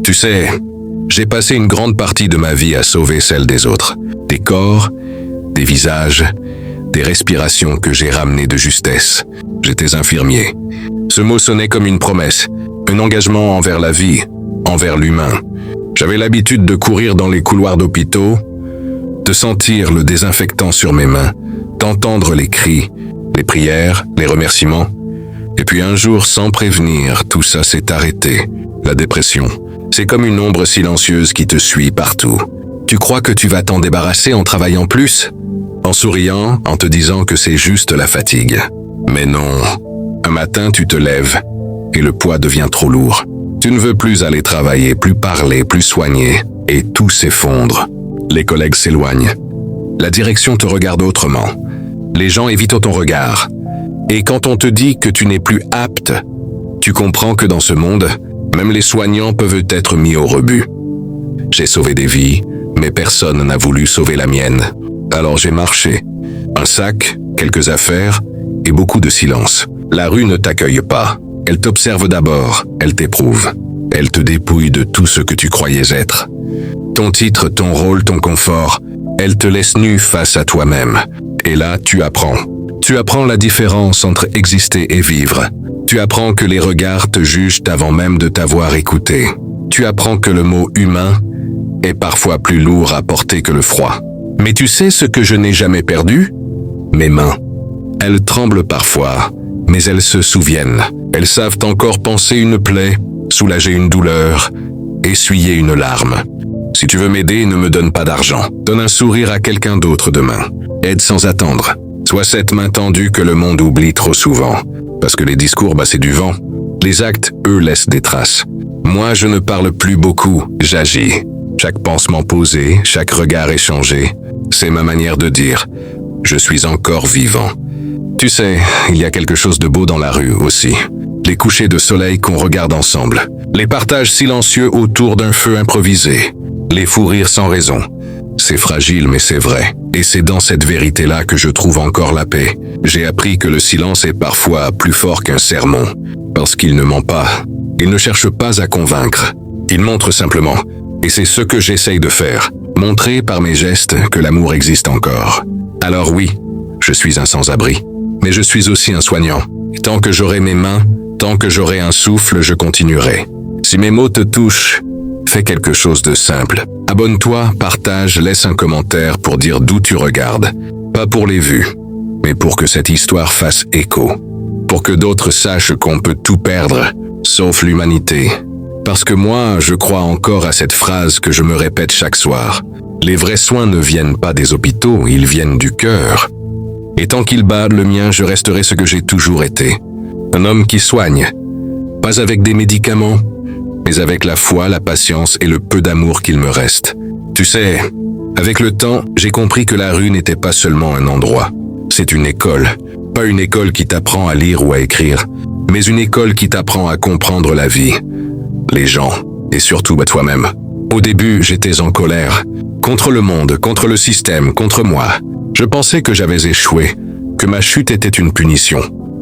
Tu sais, j'ai passé une grande partie de ma vie à sauver celle des autres. Des corps, des visages, des respirations que j'ai ramenées de justesse. J'étais infirmier. Ce mot sonnait comme une promesse, un engagement envers la vie, envers l'humain. J'avais l'habitude de courir dans les couloirs d'hôpitaux, de sentir le désinfectant sur mes mains, d'entendre les cris, les prières, les remerciements. Et puis un jour, sans prévenir, tout ça s'est arrêté. La dépression, c'est comme une ombre silencieuse qui te suit partout. Tu crois que tu vas t'en débarrasser en travaillant plus, en souriant, en te disant que c'est juste la fatigue. Mais non, un matin tu te lèves et le poids devient trop lourd. Tu ne veux plus aller travailler, plus parler, plus soigner, et tout s'effondre. Les collègues s'éloignent. La direction te regarde autrement. Les gens évitent ton regard. Et quand on te dit que tu n'es plus apte, tu comprends que dans ce monde, même les soignants peuvent être mis au rebut. J'ai sauvé des vies, mais personne n'a voulu sauver la mienne. Alors j'ai marché. Un sac, quelques affaires et beaucoup de silence. La rue ne t'accueille pas. Elle t'observe d'abord, elle t'éprouve. Elle te dépouille de tout ce que tu croyais être. Ton titre, ton rôle, ton confort, elle te laisse nu face à toi-même. Et là, tu apprends. Tu apprends la différence entre exister et vivre. Tu apprends que les regards te jugent avant même de t'avoir écouté. Tu apprends que le mot humain est parfois plus lourd à porter que le froid. Mais tu sais ce que je n'ai jamais perdu? Mes mains. Elles tremblent parfois, mais elles se souviennent. Elles savent encore panser une plaie, soulager une douleur, essuyer une larme. Si tu veux m'aider, ne me donne pas d'argent. Donne un sourire à quelqu'un d'autre demain. Aide sans attendre. Sois cette main tendue que le monde oublie trop souvent. Parce que les discours, c'est du vent. Les actes, eux, laissent des traces. Moi, je ne parle plus beaucoup, j'agis. Chaque pansement posé, chaque regard échangé, c'est ma manière de dire « je suis encore vivant ». Tu sais, il y a quelque chose de beau dans la rue aussi. Les couchers de soleil qu'on regarde ensemble. Les partages silencieux autour d'un feu improvisé. Les fous rires sans raison. C'est fragile, mais c'est vrai. Et c'est dans cette vérité-là que je trouve encore la paix. J'ai appris que le silence est parfois plus fort qu'un sermon. Parce qu'il ne ment pas. Il ne cherche pas à convaincre. Il montre simplement. Et c'est ce que j'essaye de faire. Montrer par mes gestes que l'amour existe encore. Alors oui, je suis un sans-abri. Mais je suis aussi un soignant. Et tant que j'aurai mes mains, tant que j'aurai un souffle, je continuerai. Si mes mots te touchent, fais quelque chose de simple. Abonne-toi, partage, laisse un commentaire pour dire d'où tu regardes. Pas pour les vues, mais pour que cette histoire fasse écho. Pour que d'autres sachent qu'on peut tout perdre, sauf l'humanité. Parce que moi, je crois encore à cette phrase que je me répète chaque soir. Les vrais soins ne viennent pas des hôpitaux, ils viennent du cœur. Et tant qu'il bat le mien, je resterai ce que j'ai toujours été. Un homme qui soigne. Pas avec des médicaments, mais avec la foi, la patience et le peu d'amour qu'il me reste. Tu sais, avec le temps, j'ai compris que la rue n'était pas seulement un endroit. C'est une école. Pas une école qui t'apprend à lire ou à écrire, mais une école qui t'apprend à comprendre la vie, les gens, et surtout toi-même. Au début, j'étais en colère. Contre le monde, contre le système, contre moi. Je pensais que j'avais échoué, que ma chute était une punition.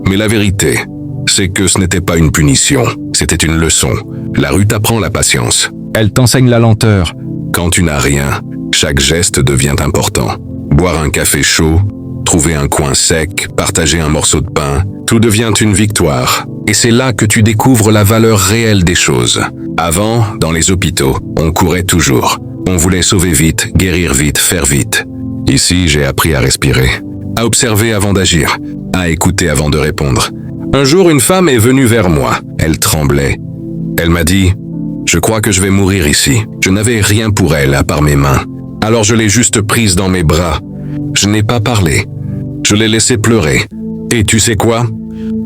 Mais la vérité, c'est que ce n'était pas une punition, c'était une leçon. La rue t'apprend la patience. Elle t'enseigne la lenteur. Quand tu n'as rien, chaque geste devient important. Boire un café chaud, trouver un coin sec, partager un morceau de pain, tout devient une victoire. Et c'est là que tu découvres la valeur réelle des choses. Avant, dans les hôpitaux, on courait toujours. On voulait sauver vite, guérir vite, faire vite. Ici, j'ai appris à respirer, à observer avant d'agir, à écouter avant de répondre. Un jour, une femme est venue vers moi. Elle tremblait. Elle m'a dit « Je crois que je vais mourir ici. » Je n'avais rien pour elle à part mes mains. Alors je l'ai juste prise dans mes bras. Je n'ai pas parlé. Je l'ai laissée pleurer. Et tu sais quoi?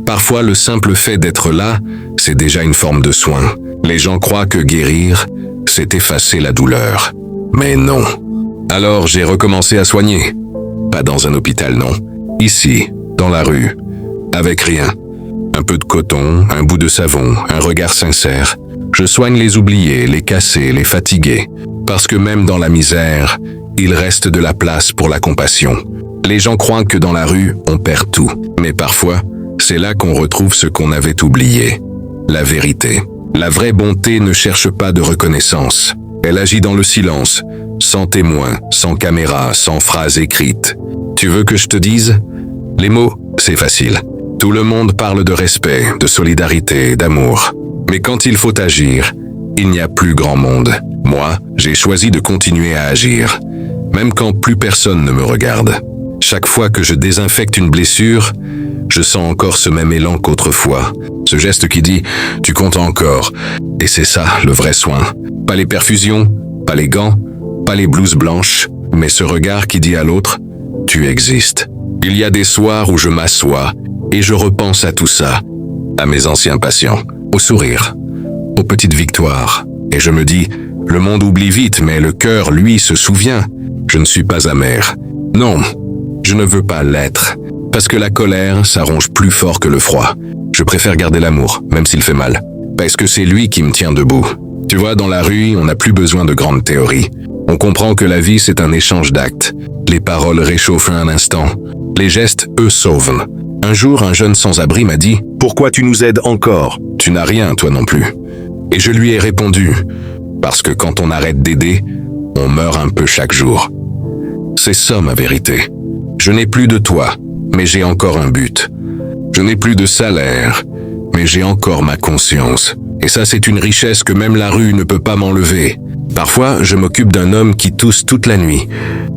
Parfois, le simple fait d'être là, c'est déjà une forme de soin. Les gens croient que guérir, c'est effacer la douleur. Mais non. Alors j'ai recommencé à soigner. Pas dans un hôpital, non. Ici, dans la rue. Avec rien. Un peu de coton, un bout de savon, un regard sincère. Je soigne les oubliés, les cassés, les fatigués. Parce que même dans la misère, il reste de la place pour la compassion. Les gens croient que dans la rue, on perd tout. Mais parfois, c'est là qu'on retrouve ce qu'on avait oublié. La vérité. La vraie bonté ne cherche pas de reconnaissance. Elle agit dans le silence, sans témoin, sans caméra, sans phrase écrite. Tu veux que je te dise? Les mots, c'est facile. Tout le monde parle de respect, de solidarité, d'amour. Mais quand il faut agir, il n'y a plus grand monde. Moi, j'ai choisi de continuer à agir, même quand plus personne ne me regarde. Chaque fois que je désinfecte une blessure, je sens encore ce même élan qu'autrefois. Ce geste qui dit « tu comptes encore ». Et c'est ça, le vrai soin. Pas les perfusions, pas les gants, pas les blouses blanches, mais ce regard qui dit à l'autre « tu existes ». Il y a des soirs où je m'assois et je repense à tout ça, à mes anciens patients, au sourire, aux petites victoires. Et je me dis « le monde oublie vite, mais le cœur, lui, se souvient ». Je ne suis pas amer. Non, je ne veux pas l'être. Parce que la colère, ça ronge plus fort que le froid. Je préfère garder l'amour, même s'il fait mal. Parce que c'est lui qui me tient debout. Tu vois, dans la rue, on n'a plus besoin de grandes théories. On comprend que la vie, c'est un échange d'actes. Les paroles réchauffent un instant. Les gestes, eux, sauvent. Un jour, un jeune sans-abri m'a dit « Pourquoi tu nous aides encore? Tu n'as rien, toi non plus. » Et je lui ai répondu « Parce que quand on arrête d'aider, on meurt un peu chaque jour. » C'est ça ma vérité. Je n'ai plus de toi, mais j'ai encore un but. Je n'ai plus de salaire, mais j'ai encore ma conscience. Et ça, c'est une richesse que même la rue ne peut pas m'enlever. Parfois, je m'occupe d'un homme qui tousse toute la nuit,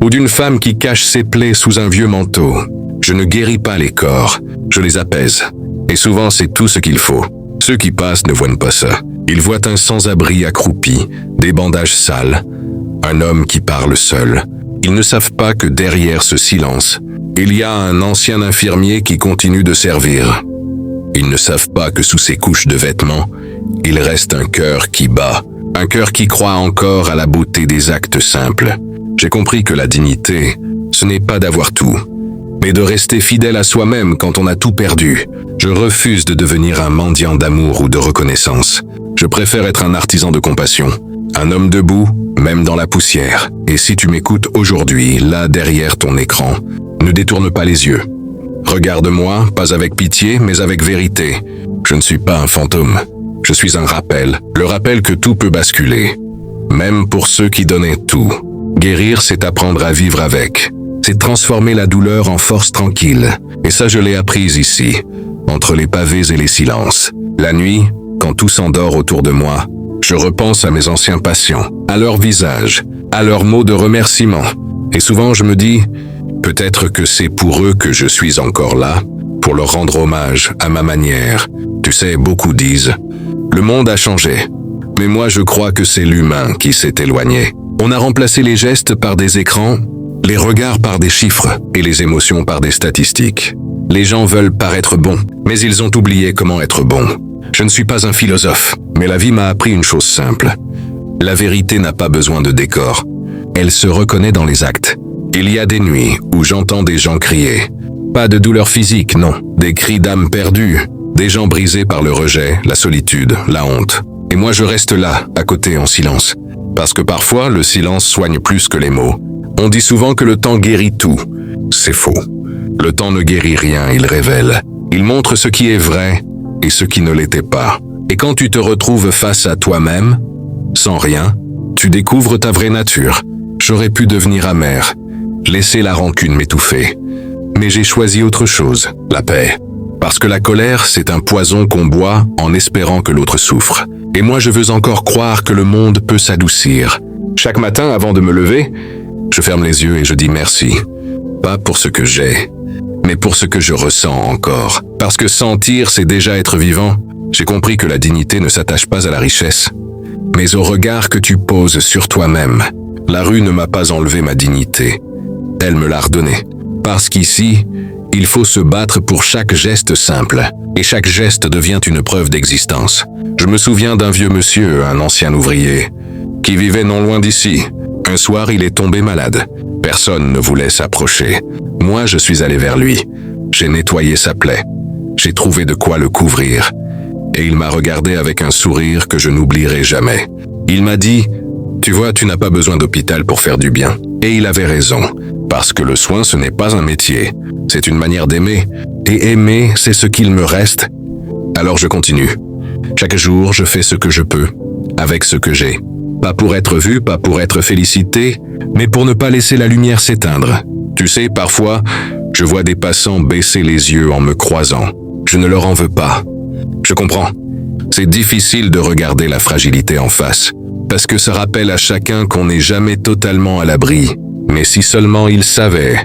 ou d'une femme qui cache ses plaies sous un vieux manteau. Je ne guéris pas les corps, je les apaise. Et souvent, c'est tout ce qu'il faut. Ceux qui passent ne voient pas ça. Ils voient un sans-abri accroupi, des bandages sales, un homme qui parle seul. Ils ne savent pas que derrière ce silence, il y a un ancien infirmier qui continue de servir. Ils ne savent pas que sous ces couches de vêtements, il reste un cœur qui bat, un cœur qui croit encore à la beauté des actes simples. J'ai compris que la dignité, ce n'est pas d'avoir tout, mais de rester fidèle à soi-même quand on a tout perdu. Je refuse de devenir un mendiant d'amour ou de reconnaissance. Je préfère être un artisan de compassion, un homme debout, même dans la poussière. Et si tu m'écoutes aujourd'hui, là derrière ton écran, ne détourne pas les yeux. Regarde-moi, pas avec pitié, mais avec vérité. Je ne suis pas un fantôme. Je suis un rappel, le rappel que tout peut basculer. Même pour ceux qui donnaient tout. Guérir, c'est apprendre à vivre avec. C'est transformer la douleur en force tranquille. Et ça, je l'ai apprise ici, entre les pavés et les silences. La nuit, quand tout s'endort autour de moi, je repense à mes anciens patients, à leurs visages, à leurs mots de remerciement. Et souvent, je me dis, peut-être que c'est pour eux que je suis encore là, pour leur rendre hommage à ma manière. Tu sais, beaucoup disent, le monde a changé. Mais moi, je crois que c'est l'humain qui s'est éloigné. On a remplacé les gestes par des écrans, les regards par des chiffres et les émotions par des statistiques. Les gens veulent paraître bons, mais ils ont oublié comment être bons. Je ne suis pas un philosophe, mais la vie m'a appris une chose simple. La vérité n'a pas besoin de décor. Elle se reconnaît dans les actes. Il y a des nuits où j'entends des gens crier. Pas de douleur physique, non. Des cris d'âme perdue. Des gens brisés par le rejet, la solitude, la honte. Et moi je reste là, à côté, en silence. Parce que parfois, le silence soigne plus que les mots. On dit souvent que le temps guérit tout. C'est faux. Le temps ne guérit rien, il révèle. Il montre ce qui est vrai et ce qui ne l'était pas. Et quand tu te retrouves face à toi-même, sans rien, tu découvres ta vraie nature. J'aurais pu devenir amer, laisser la rancune m'étouffer. Mais j'ai choisi autre chose, la paix. Parce que la colère, c'est un poison qu'on boit en espérant que l'autre souffre. Et moi, je veux encore croire que le monde peut s'adoucir. Chaque matin, avant de me lever, je ferme les yeux et je dis merci. Pas pour ce que j'ai, mais pour ce que je ressens encore. Parce que sentir, c'est déjà être vivant. J'ai compris que la dignité ne s'attache pas à la richesse, mais au regard que tu poses sur toi-même. La rue ne m'a pas enlevé ma dignité. Elle me l'a redonnée. Parce qu'ici, il faut se battre pour chaque geste simple. Et chaque geste devient une preuve d'existence. Je me souviens d'un vieux monsieur, un ancien ouvrier, qui vivait non loin d'ici. Un soir, il est tombé malade. Personne ne voulait s'approcher. Moi, je suis allé vers lui. J'ai nettoyé sa plaie. J'ai trouvé de quoi le couvrir. Et il m'a regardé avec un sourire que je n'oublierai jamais. Il m'a dit « Tu vois, tu n'as pas besoin d'hôpital pour faire du bien. » Et il avait raison. Parce que le soin, ce n'est pas un métier. C'est une manière d'aimer. Et aimer, c'est ce qu'il me reste. Alors je continue. Chaque jour, je fais ce que je peux, avec ce que j'ai. Pas pour être vu, pas pour être félicité, mais pour ne pas laisser la lumière s'éteindre. Tu sais, parfois, je vois des passants baisser les yeux en me croisant. Je ne leur en veux pas. Je comprends. C'est difficile de regarder la fragilité en face, parce que ça rappelle à chacun qu'on n'est jamais totalement à l'abri. Mais si seulement ils savaient,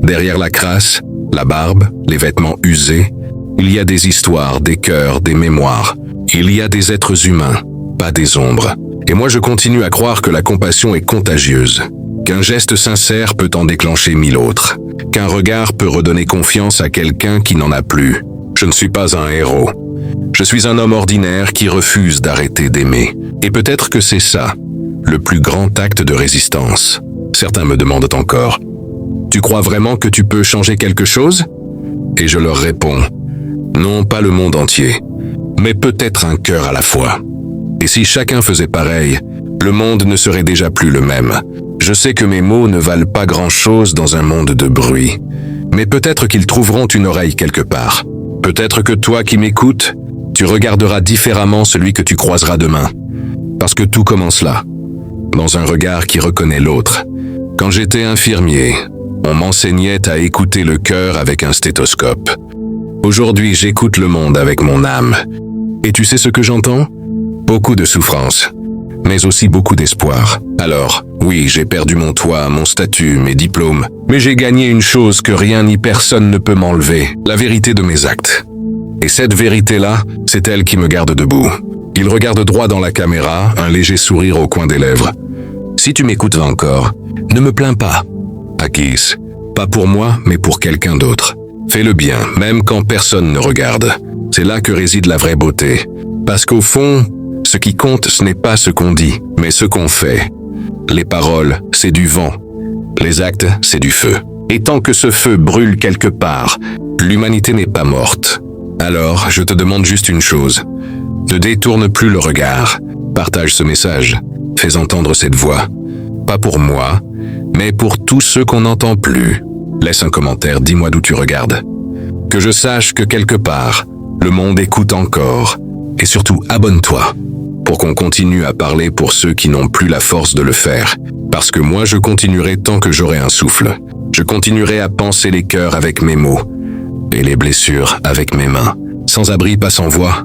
derrière la crasse, la barbe, les vêtements usés, il y a des histoires, des cœurs, des mémoires. Il y a des êtres humains, pas des ombres. Et moi je continue à croire que la compassion est contagieuse, qu'un geste sincère peut en déclencher 1000 autres, qu'un regard peut redonner confiance à quelqu'un qui n'en a plus. Je ne suis pas un héros. Je suis un homme ordinaire qui refuse d'arrêter d'aimer. Et peut-être que c'est ça, le plus grand acte de résistance. Certains me demandent encore, « Tu crois vraiment que tu peux changer quelque chose ?» Et je leur réponds, « Non, pas le monde entier, mais peut-être un cœur à la fois. » Et si chacun faisait pareil, le monde ne serait déjà plus le même. Je sais que mes mots ne valent pas grand-chose dans un monde de bruit, mais peut-être qu'ils trouveront une oreille quelque part. Peut-être que toi qui m'écoutes, tu regarderas différemment celui que tu croiseras demain. Parce que tout commence là, dans un regard qui reconnaît l'autre. Quand j'étais infirmier, on m'enseignait à écouter le cœur avec un stéthoscope. Aujourd'hui, j'écoute le monde avec mon âme. Et tu sais ce que j'entends ? Beaucoup de souffrance, mais aussi beaucoup d'espoir. Alors, oui, j'ai perdu mon toit, mon statut, mes diplômes, mais j'ai gagné une chose que rien ni personne ne peut m'enlever, la vérité de mes actes. Et cette vérité-là, c'est elle qui me garde debout. Il regarde droit dans la caméra, un léger sourire au coin des lèvres. Si tu m'écoutes encore, ne me plains pas. Akis, pas pour moi, mais pour quelqu'un d'autre. Fais le bien, même quand personne ne regarde. C'est là que réside la vraie beauté. Parce qu'au fond, ce qui compte, ce n'est pas ce qu'on dit, mais ce qu'on fait. Les paroles, c'est du vent. Les actes, c'est du feu. Et tant que ce feu brûle quelque part, l'humanité n'est pas morte. Alors, je te demande juste une chose. Ne détourne plus le regard. Partage ce message. Fais entendre cette voix. Pas pour moi, mais pour tous ceux qu'on n'entend plus. Laisse un commentaire, dis-moi d'où tu regardes. Que je sache que quelque part, le monde écoute encore. Et surtout, abonne-toi, pour qu'on continue à parler pour ceux qui n'ont plus la force de le faire. Parce que moi, je continuerai tant que j'aurai un souffle. Je continuerai à panser les cœurs avec mes mots, et les blessures avec mes mains. Sans abri, pas sans voix,